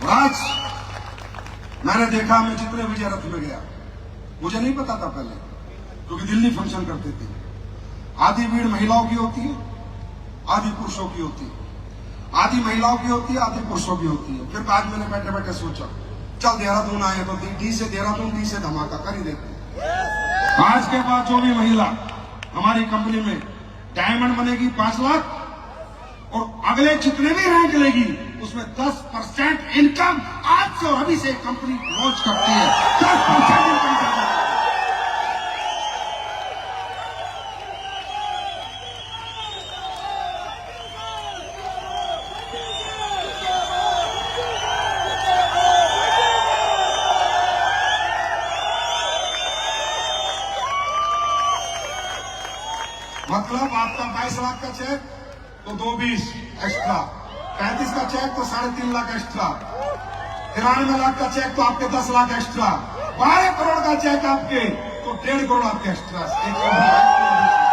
और आज मैंने देखा, मैं जितने विजय रथ में गया, मुझे नहीं पता था पहले, क्योंकि दिल्ली फंक्शन करते थे, आधी भीड़ महिलाओं की होती है, आधी पुरुषों की होती है, आधी महिलाओं की होती है, आधी पुरुषों की होती है। फिर आज मैंने बैठे बैठे सोचा, चल देहरादून आए तो डी से देहरादून, डी से धमाका कर ही देते। आज के बाद जो भी महिला हमारी कंपनी में डायमंड बनेगी 5 लाख, और अगले जितने भी रैंक लेगी उसमें 10% इनकम आज से और अभी से कंपनी लॉन्च करती है। 10% इनकम करती है। मतलब आपका 22 लाख का चेक तो 220 एक्स्ट्रा, 35 का चेक तो 3.5 लाख एक्स्ट्रा, 93 लाख का चेक तो आपके 10 लाख एक्स्ट्रा, 12 करोड़ का चेक आपके तो 1.5 करोड़ आपके एक्स्ट्रा।